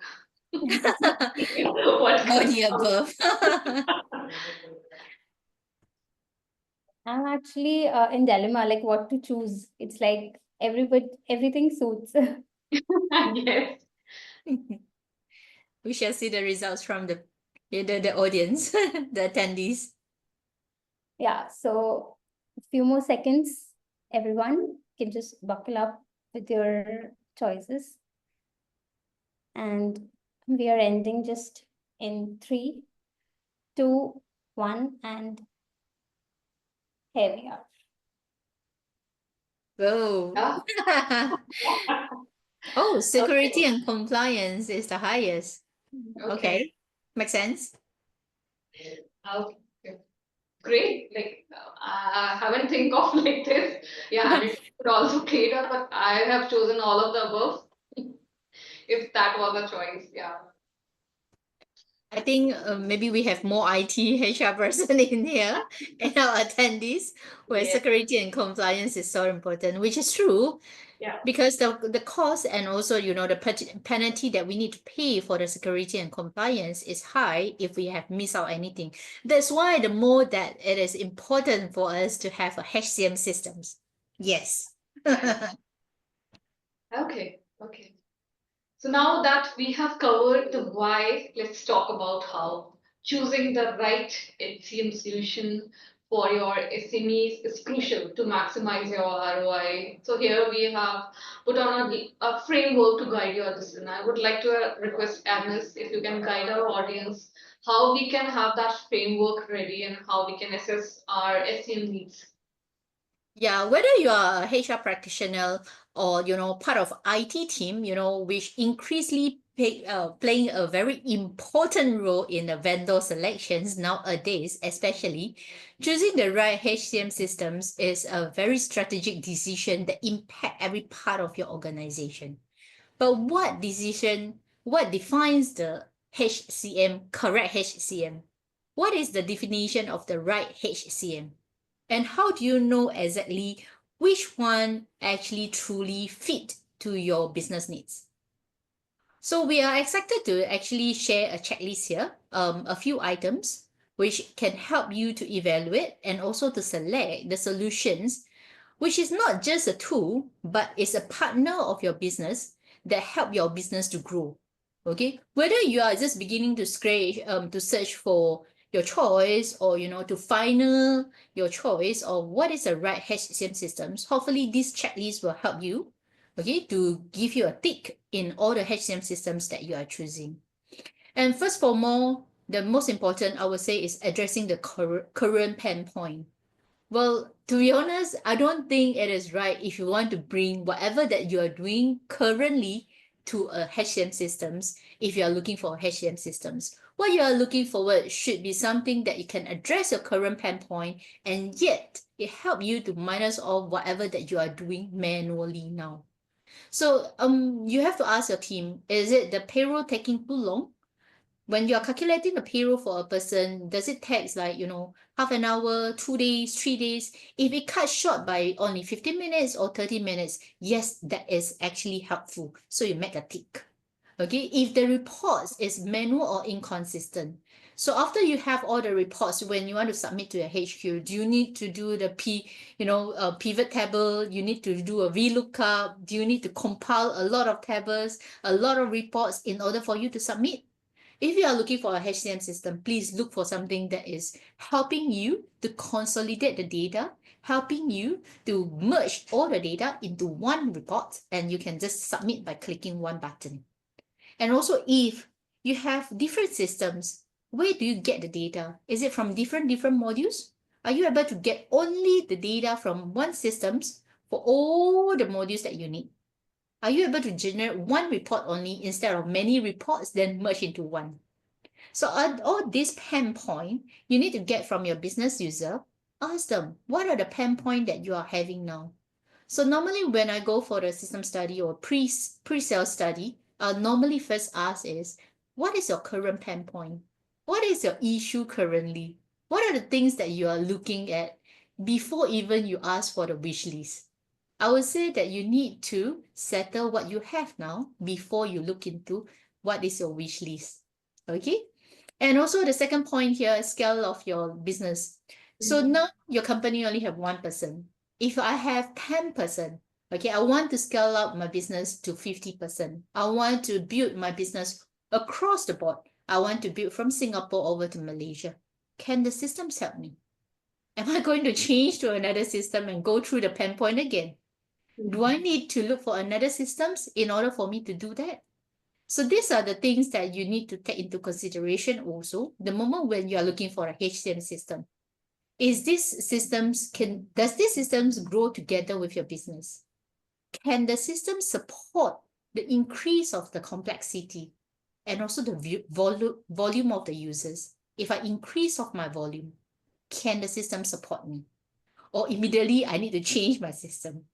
What All comes the out? above. I'm actually in dilemma, like what to choose. It's like everything suits. Yes. We shall see the results from the audience, the attendees. Yeah, so a few more seconds, everyone can just buckle up with your choices. And we are ending just in 3, 2, 1, and here we are. Whoa. Yeah. Oh, security and compliance is the highest. Okay. Makes sense. Okay. Great. Like I haven't think of like this. Yeah, and it could also cater, but I have chosen all of the above. If that was a choice, yeah. I think maybe we have more IT HR person in here and our attendees where Yes. security and compliance is so important, which is true. Yeah. Because the cost and also the penalty that we need to pay for the security and compliance is high if we have missed out anything. That's why the more that it is important for us to have a HCM systems. Yes. Okay. Okay. So now that we have covered the why, let's talk about how. Choosing the right HCM solution for your SMEs is crucial to maximize your ROI. So here we have put on a framework to guide your decision. I would like to request Agnes if you can guide our audience how we can have that framework ready and how we can assess our SCM needs. Yeah, whether you are a HR practitioner or part of IT team, which increasingly playing a very important role in the vendor selections nowadays, especially choosing the right HCM systems is a very strategic decision that impact every part of your organization. But what defines the correct HCM? What is the definition of the right HCM? And how do you know exactly which one actually truly fit to your business needs? So we are excited to actually share a checklist here, a few items which can help you to evaluate and also to select the solutions, which is not just a tool, but is a partner of your business that help your business to grow. Okay, whether you are just beginning to search for your choice, or to final your choice, or what is the right HCM systems, hopefully this checklist will help you, okay, to give you a tick in all the HCM systems that you are choosing. And first for more, the most important, I would say, is addressing the current pain point. Well, to be honest, I don't think it is right if you want to bring whatever that you are doing currently to a HCM systems. If you are looking for HCM systems, what you are looking forward should be something that you can address your current pain point, and yet it help you to minus off whatever that you are doing manually now. So you have to ask your team, is it the payroll taking too long? When you're calculating the payroll for a person, does it take like, half an hour, 2 days, 3 days? If it cuts short by only 15 minutes or 30 minutes, yes, that is actually helpful. So you make a tick. Okay, if the reports is manual or inconsistent. So after you have all the reports, when you want to submit to your HQ, do you need to do the pivot table? You need to do a VLOOKUP? Do you need to compile a lot of tables, a lot of reports in order for you to submit? If you are looking for a HCM system, please look for something that is helping you to consolidate the data, helping you to merge all the data into one report, and you can just submit by clicking one button. And also, if you have different systems, where do you get the data? Is it from different modules? Are you able to get only the data from one systems for all the modules that you need? Are you able to generate one report only instead of many reports then merge into one? So all this pain point, you need to get from your business user. Ask them, what are the pain point that you are having now? So normally when I go for the system study or pre-sale study, I'll normally first ask is, what is your current pain point? What is your issue currently? What are the things that you are looking at before even you ask for the wish list? I would say that you need to settle what you have now before you look into what is your wish list. Okay? And also the second point here is scale of your business. So now your company only have one person. If I have 10%, okay, I want to scale up my business to 50%. I want to build my business across the board. I want to build from Singapore over to Malaysia. Can the systems help me? Am I going to change to another system and go through the pain point again? Do I need to look for another systems in order for me to do that? So these are the things that you need to take into consideration also the moment when you are looking for a HCM system. Does these systems grow together with your business? Can the system support the increase of the complexity and also the volume of the users? If I increase of my volume, can the system support me? Or immediately I need to change my system?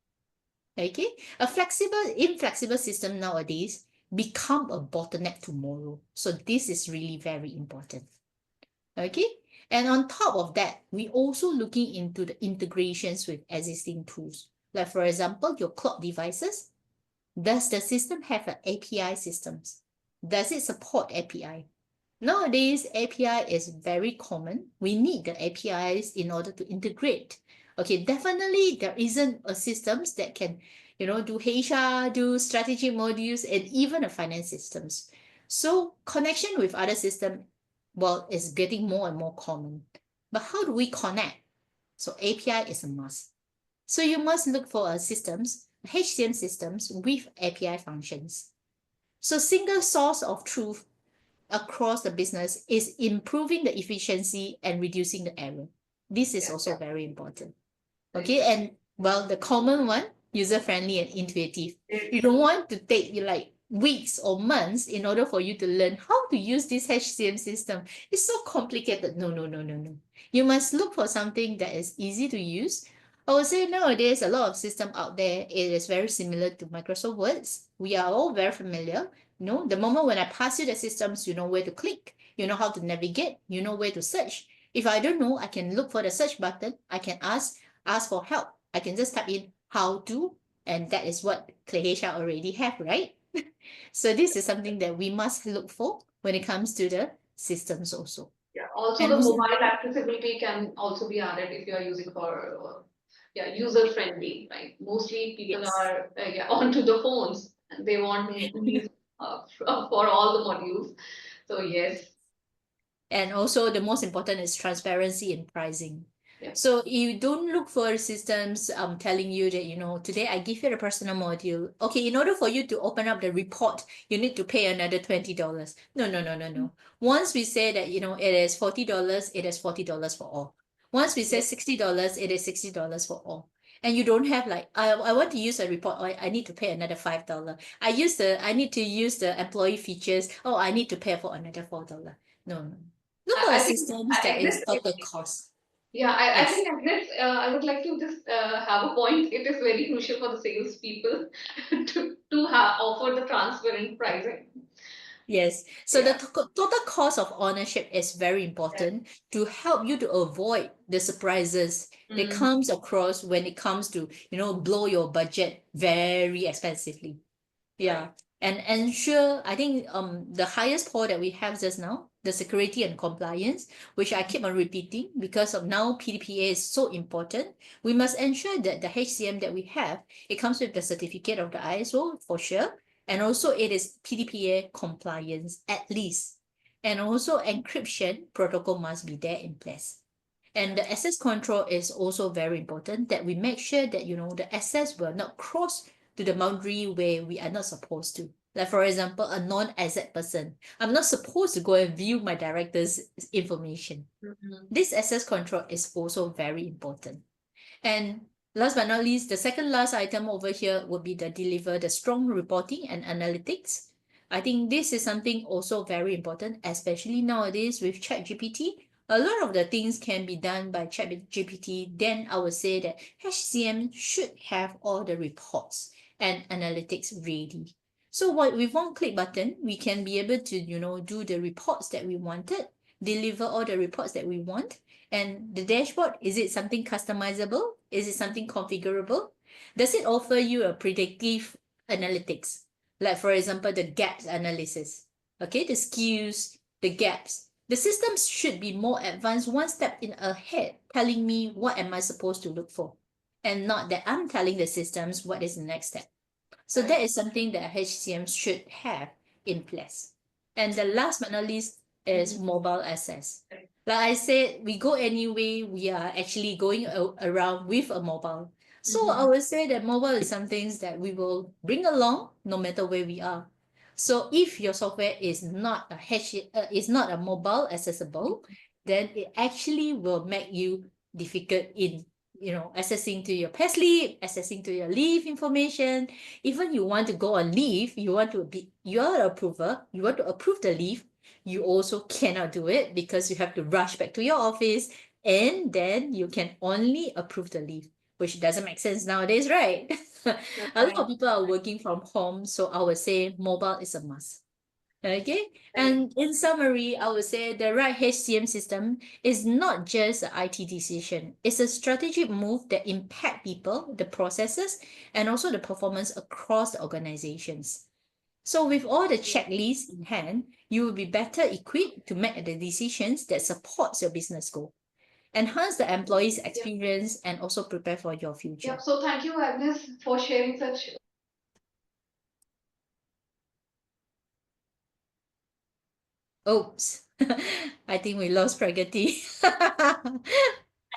Okay, inflexible system nowadays become a bottleneck tomorrow. So this is really very important. Okay, and on top of that, we also looking into the integrations with existing tools. Like for example, your cloud devices. Does the system have an API systems? Does it support API? Nowadays, API is very common. We need the APIs in order to integrate. Okay, definitely there isn't a systems that can, do HR, do strategy modules, and even the finance systems. So connection with other system, well, is getting more and more common. But how do we connect? So API is a must. So you must look for a systems, HCM systems with API functions. So single source of truth across the business is improving the efficiency and reducing the error. This is also very important. Okay, and well, the common one, user-friendly and intuitive. You don't want to take weeks or months in order for you to learn how to use this HCM system. It's so complicated. No, no, no, no, no. You must look for something that is easy to use. I would say nowadays a lot of system out there, it is very similar to Microsoft Words. We are all very familiar. You know, the moment when I pass you the systems, you know where to click, you know how to navigate, you know where to search. If I don't know, I can look for the search button. I can ask for help. I can just type in how to, and that is what ClayHR already have, right? So this is something that we must look for when it comes to the systems also. Yeah, also And the also, mobile accessibility can also be added if you are using for user friendly, right? Mostly people yes. are onto the phones and they want these for all the modules. So yes, And also the most important is transparency in pricing. yeah. So you don't look for systems telling you that, you know, today I give you the personal module. Okay, in order for you to open up the report, you need to pay another $20. No, no, no, no, no. Once we say that, you know, it is $40, it is $40 for all. Once we say $60, it is $60 for all. And you don't have like, I want to use a report, I need to pay another $5. I need to use the employee features. Oh, I need to pay for another $4. No, no. Look for I think systems that Agnes, is total cost. yeah, I Yes. think Agnes, I would like to just have a point. It is very crucial for the sales people to offer the transparent pricing. Yes. So the Yeah. total cost of ownership is very important to help you to avoid the surprises that Mm. comes across when it comes to, you know, blow your budget very expensively. Yeah. And ensure, I think the highest point that we have just now, the security and compliance, which I keep on repeating because of now PDPA is so important. We must ensure that the HCM that we have, it comes with the certificate of the ISO for sure. And also it is PDPA compliance at least. And also encryption protocol must be there in place. And the access control is also very important that we make sure that, you know, the access will not cross to the boundary where we are not supposed to. Like, for example, a non-exec person. I'm not supposed to go and view my director's information. This access control is also very important. And last but not least, the second last item over here would be the deliver the strong reporting and analytics. I think this is something also very important, especially nowadays with ChatGPT. A lot of the things can be done by ChatGPT. Then I would say that HCM should have all the reports and analytics ready. So with one click button, we can be able to, you know, do the reports that we wanted, deliver all the reports that we want. And the dashboard, is it something customizable? Is it something configurable? Does it offer you a predictive analytics? Like, for example, the gaps analysis, okay, the skews, the gaps. The systems should be more advanced, one step in ahead, telling me what am I supposed to look for, and not that I'm telling the systems what is the next step. So that is something that HCM should have in place. And the last but not least is mobile access. Like I said, we go anyway, we are actually going around with a mobile. So I would say that mobile is something that we will bring along no matter where we are. So if your software is not is not a mobile accessible, then it actually will make you difficult in, you know, accessing to your pay slip, accessing to your leave information. Even you want to go on leave, you're an approver, you want to approve the leave, you also cannot do it because you have to rush back to your office, and then you can only approve the leave, which doesn't make sense nowadays, right? A lot of people are working from home, so I would say mobile is a must. Okay, and in summary, I would say the right HCM system is not just an IT decision. It's a strategic move that impact people, the processes, and also the performance across the organizations. So with all the checklists in hand, you will be better equipped to make the decisions that supports your business goal, enhance the employees' experience, and also prepare for your future. Yeah. So thank you, Agnes, for sharing such. Oops, I think we lost Pragati.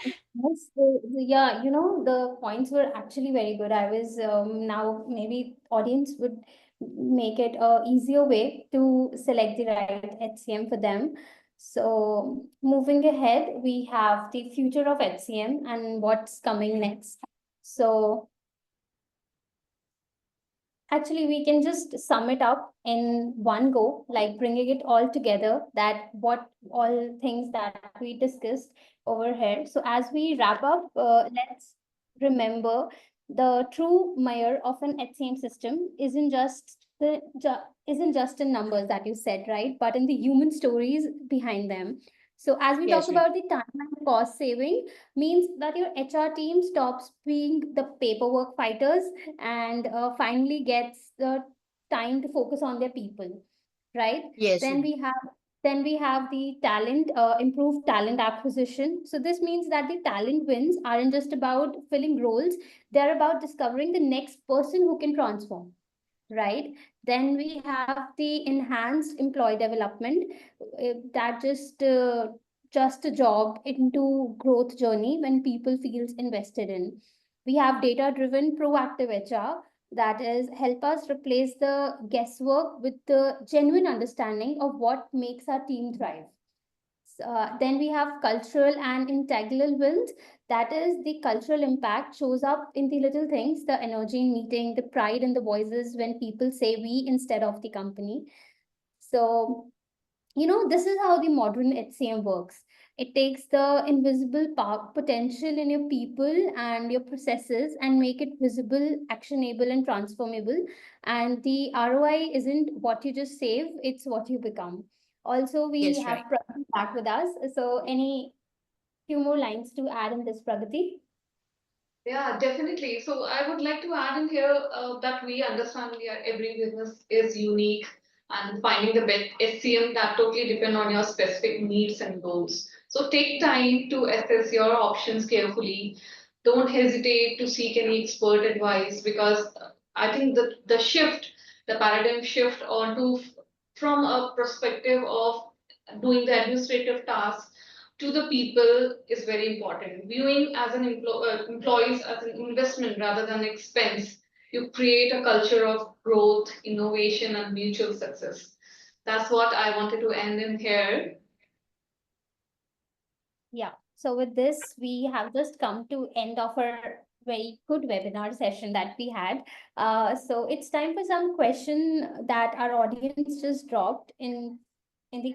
Yes, yeah, you know, the points were actually very good. I was now maybe audience would make it a easier way to select the right HCM for them. So moving ahead, we have the future of HCM and what's coming next. So Actually, we can just sum it up in one go, like bringing it all together, that what all things that we discussed over here. So as we wrap up, let's remember the true measure of an HCM system isn't just in numbers that you said, right? But in the human stories behind them. So as we talk Yes, right. about the time and cost saving, means that your HR team stops being the paperwork fighters and finally gets the time to focus on their people, right? Yes, then right. we have then we have the talent improved talent acquisition. So this means that the talent wins aren't just about filling roles, they're about discovering the next person who can transform, right? Then we have the enhanced employee development, that just a job into growth journey when people feels invested in. We have data driven proactive HR, that is help us replace the guesswork with the genuine understanding of what makes our team thrive. Then we have cultural and integral wins. That is, the cultural impact shows up in the little things, the energy in meeting, the pride in the voices when people say we instead of the company. So, this is how the modern HCM works. It takes the invisible potential in your people and your processes and make it visible, actionable, and transformable. And the ROI isn't what you just save, it's what you become. Also, we Yes, have right. Pragati back with us. So, any few more lines to add in this, Pragati? Yeah, definitely. So I would like to add in here that we understand every business is unique and finding the best SCM that totally depend on your specific needs and goals. So take time to assess your options carefully. Don't hesitate to seek any expert advice because I think that the paradigm shift from a perspective of doing the administrative tasks to the people is very important. Viewing as an employees as an investment rather than expense, you create a culture of growth, innovation, and mutual success. That's what I wanted to end in here. Yeah. So with this, we have just come to end of our very good webinar session that we had. So it's time for some question that our audience just dropped in the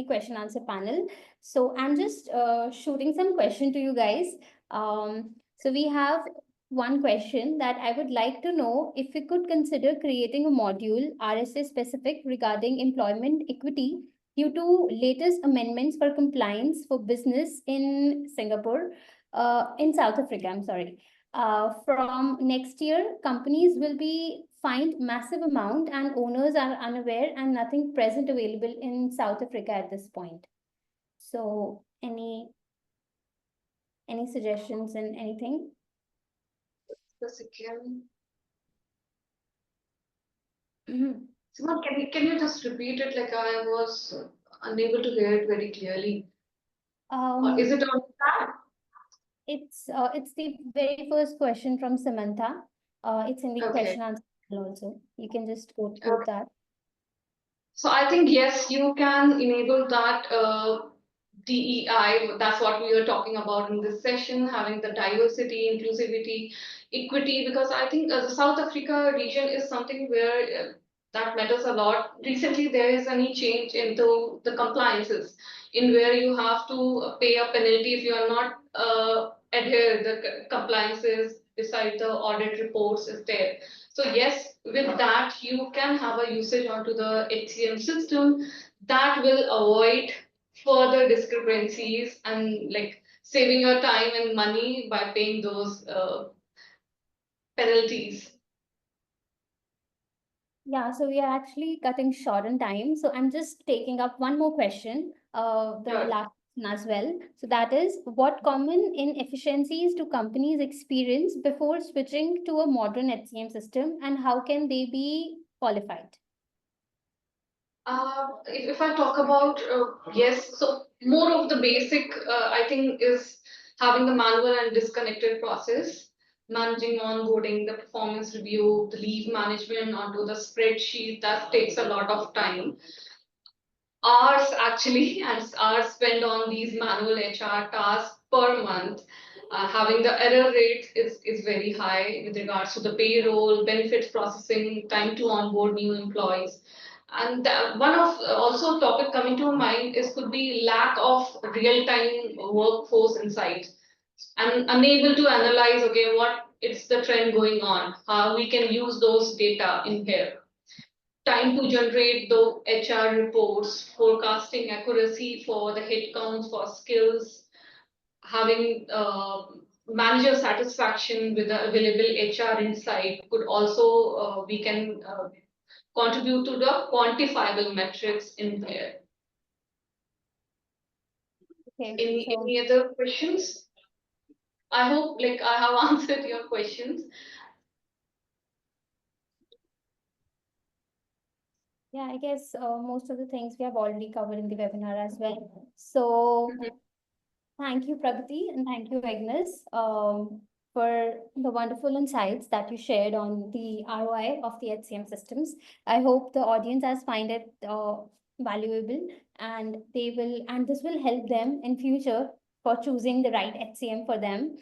question answer panel. So I'm just shooting some question to you guys. So we have one question that I would like to know if we could consider creating a module RSA specific regarding employment equity due to latest amendments for compliance for business in in South Africa, I'm sorry. From next year, companies will be fined massive amount and owners are unaware and nothing present available in South Africa at this point. So any suggestions and anything? Just again. Mhm. Simon, can you just repeat it? Like I was unable to hear it very clearly. Or is Um, it on that? it's the very first question from Samantha. It's in the Okay. question answer also. You can just quote Okay. that. So I think yes, you can enable that DEI. That's what we were talking about in this session, having the diversity, inclusivity, equity. Because I think the South Africa region is something where that matters a lot. Recently, there is any change into the compliances, in where you have to pay a penalty if you are not adhere the compliances beside the audit reports is there. So yes, with that, you can have a usage onto the HCM system that will avoid further discrepancies and like saving your time and money by paying those penalties. Yeah, so we are actually cutting short on time. So I'm just taking up one more question, the Sure. last one as well. So that is, what common inefficiencies do companies experience before switching to a modern HCM system, and how can they be qualified? If I talk about yes, so more of the basic I think is having the manual and disconnected process, managing onboarding, the performance review, the leave management onto the spreadsheet. That takes a lot of time. Hours actually, and hours spent on these manual HR tasks per month. Having the error rate is very high with regards to the payroll, benefits processing, time to onboard new employees. And one of also topic coming to mind is could be lack of real-time workforce insight and unable to analyze, okay, what it's the trend going on, how we can use those data in here. Time to generate the HR reports, forecasting accuracy for the headcounts, for skills, having manager satisfaction with the available HR insight could also we can contribute to the quantifiable metrics in there. Okay, Any other questions? I hope like I have answered your questions. Yeah, I guess most of the things we have already covered in the webinar as well. So thank you, Pragati, and thank you, Agnes, for the wonderful insights that you shared on the ROI of the HCM systems. I hope the audience has find it valuable, and this will help them in future for choosing the right HCM for them.